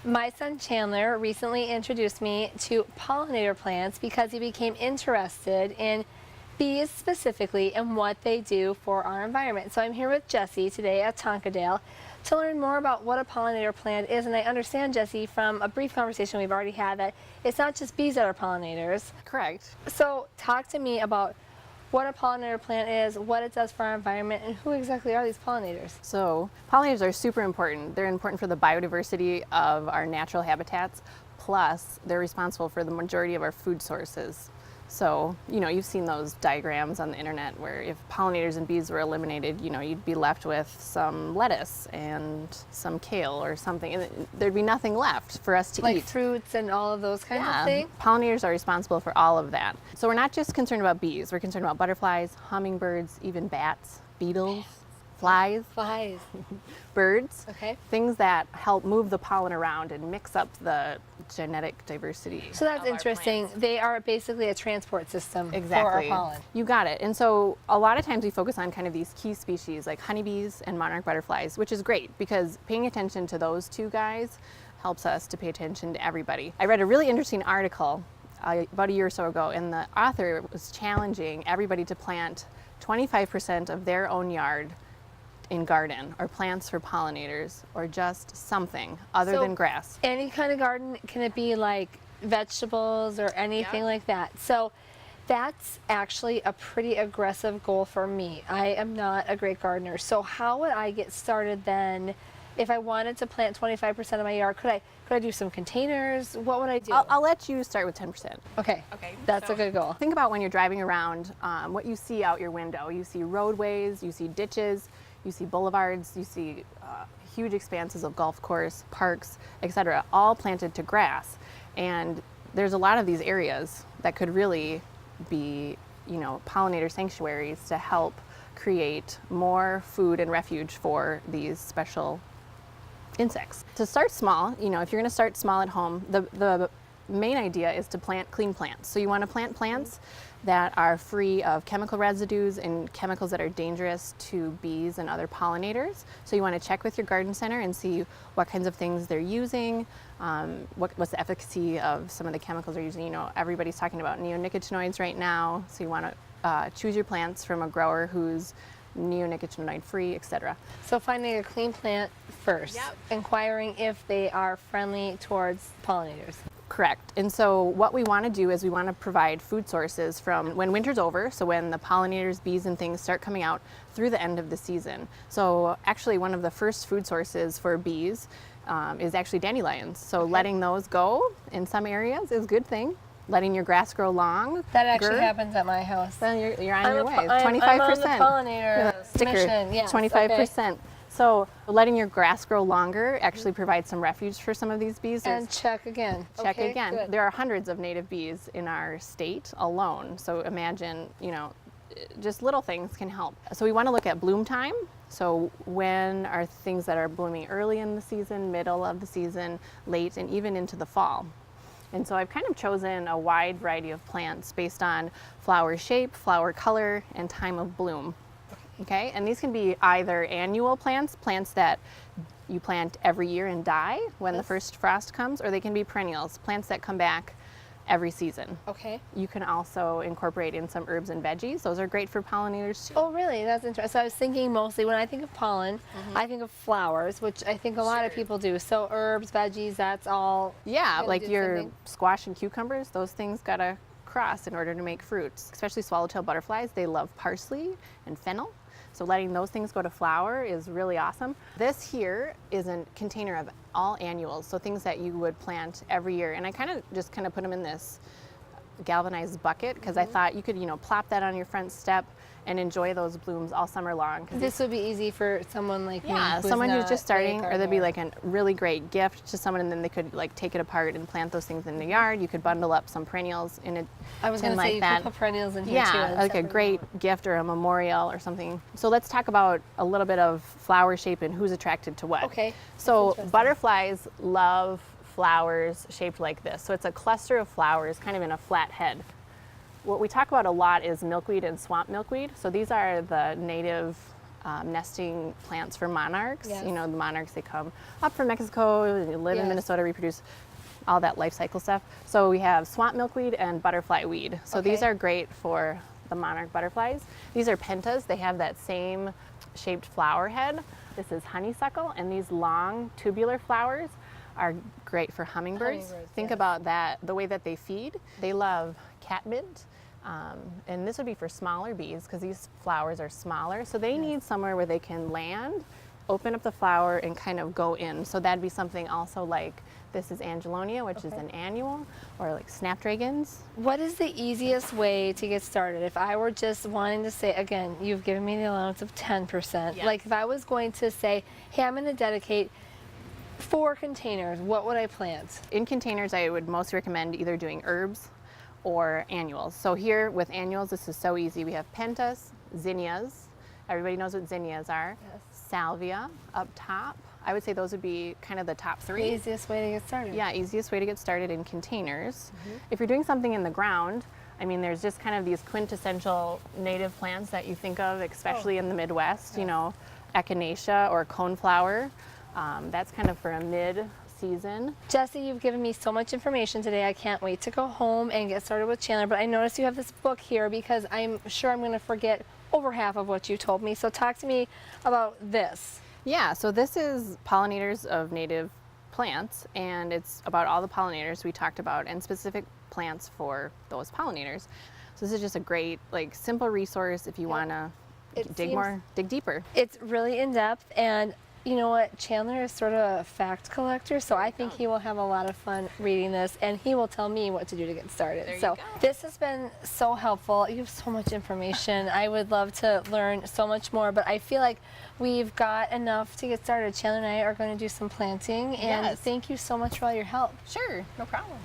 My son Chandler recently introduced me to pollinator plants because he became interested in bees specifically and what they do for our environment. So I'm here with Jessie today at Tonkadale to learn more about what a pollinator plant is. And I understand, Jessie, from a brief conversation we've already had, that it's not just bees that are pollinators. Correct. So talk to me about what a pollinator plant is, what it does for our environment, and who exactly are these pollinators? So pollinators are super important. They're important for the biodiversity of our natural habitats, plus they're responsible for the majority of our food sources. So, you've seen those diagrams on the internet where if pollinators and bees were eliminated, you'd be left with some lettuce and some kale or something, and there'd be nothing left for us to eat. Like fruits and all of those kinds of things? Pollinators are responsible for all of that. So we're not just concerned about bees, we're concerned about butterflies, hummingbirds, even bats, beetles, flies, birds, things that help move the pollen around and mix up the genetic diversity. So that's interesting. They are basically a transport system for our pollen. You got it. And so a lot of times we focus on kind of these key species like honeybees and monarch butterflies, which is great because paying attention to those two guys helps us to pay attention to everybody. I read a really interesting article about a year or so ago, and the author was challenging everybody to plant 25% of their own yard in garden or plants for pollinators or just something other than grass. Any kind of garden, can it be like vegetables or anything like that? So that's actually a pretty aggressive goal for me. I am not a great gardener. So how would I get started then if I wanted to plant 25% of my yard? Could I do some containers? What would I do? I'll let you start with 10%. Okay, that's a good goal. Think about when you're driving around, what you see out your window. You see roadways, you see ditches, you see boulevards, you see huge expanses of golf course, parks, etc., all planted to grass. And there's a lot of these areas that could really be, pollinator sanctuaries to help create more food and refuge for these special insects. To start small, if you're going to start small at home, the main idea is to plant clean plants. So you want to plant plants that are free of chemical residues and chemicals that are dangerous to bees and other pollinators. So you want to check with your garden center and see what kinds of things they're using, what's the efficacy of some of the chemicals they're using. Everybody's talking about neonicotinoids right now, so you want to choose your plants from a grower who's neonicotinoid free, etc. So finding a clean plant first, inquiring if they are friendly towards pollinators. Correct. And so what we want to do is we want to provide food sources from when winter's over, so when the pollinators, bees, and things start coming out through the end of the season. So actually one of the first food sources for bees is actually dandelions. So letting those go in some areas is a good thing. Letting your grass grow long. That actually happens at my house. Then you're on your way. 25%. I'm on the pollinator mission. Yes, 25%. So letting your grass grow longer actually provides some refuge for some of these bees. And check again. Check again. Good. There are hundreds of native bees in our state alone. So imagine, just little things can help. So we want to look at bloom time. So when are things that are blooming early in the season, middle of the season, late, and even into the fall. And so I've kind of chosen a wide variety of plants based on flower shape, flower color, and time of bloom. Okay, and these can be either annual plants that you plant every year and die when the first frost comes, or they can be perennials, plants that come back every season. Okay. You can also incorporate in some herbs and veggies. Those are great for pollinators too. Oh, really? That's interesting. So I was thinking mostly when I think of pollen, I think of flowers, which I think a lot of people do. So herbs, veggies, that's all. Yeah, like your squash and cucumbers, those things gotta cross in order to make fruits. Especially swallowtail butterflies, they love parsley and fennel. So letting those things go to flower is really awesome. This here is a container of all annuals, so things that you would plant every year. And I just put them in this galvanized bucket because I thought you could, plop that on your front step and enjoy those blooms all summer long. This would be easy for someone like me. Someone who's just starting, or that'd be like a really great gift to someone, and then they could take it apart and plant those things in the yard. You could bundle up some perennials in it. I was going to say you could put perennials in here too. Yeah, like a great gift or a memorial or something. So let's talk about a little bit of flower shape and who's attracted to what. Okay. So butterflies love flowers shaped like this. So it's a cluster of flowers kind of in a flat head. What we talk about a lot is milkweed and swamp milkweed. So these are the native nesting plants for monarchs. Yes. You know, the monarchs, they come up from Mexico, they live in Yes. Minnesota, reproduce, all that life cycle stuff. So we have swamp milkweed and butterfly weed. So these Okay. are great for the monarch butterflies. These are pentas. They have that same shaped flower head. This is honeysuckle, and these long tubular flowers are great for hummingbirds. Hummingbirds, Think yes. about that, the way that they feed. They love catmint, and this would be for smaller bees because these flowers are smaller. So they need somewhere where they can land, open up the flower, and kind of go in. So that'd be something also like this is Angelonia, which is Okay. an annual, or like snapdragons. What is the easiest way to get started? If I were just wanting to say, again, you've given me the allowance of 10%. Yes. Like if I was going to say, hey, I'm going to dedicate 4 containers, what would I plant? In containers, I would most recommend either doing herbs or annuals. So here with annuals, this is so easy. We have pentas, zinnias. Everybody knows what zinnias are. Yes. Salvia up top. I would say those would be kind of the top The 3. easiest way to get started. Yeah, easiest way to get started in containers. If you're doing something in the ground, I mean, there's just kind of these quintessential native plants that you think of, especially in the Midwest, you know, echinacea or coneflower. That's kind of for a mid-season. Jessie, you've given me so much information today. I can't wait to go home and get started with Chandler. But I noticed you have this book here because I'm sure I'm going to forget over half of what you told me. So talk to me about this. Yeah, so this is Pollinators of Native Plants, and it's about all the pollinators we talked about and specific plants for those pollinators. So this is just a great, like, simple resource if you want to It dig deeper. It's really in depth, and you know what? Chandler is sort of a fact collector, so I think he will have a lot of fun reading this, and he will tell me what to do to get started. There you So go. this has been so helpful. You have so much information. I would love to learn so much more, but I feel like we've got enough to get started. Chandler and I are going to do some planting, and Yes. thank you so much for all your help. Sure, no problem.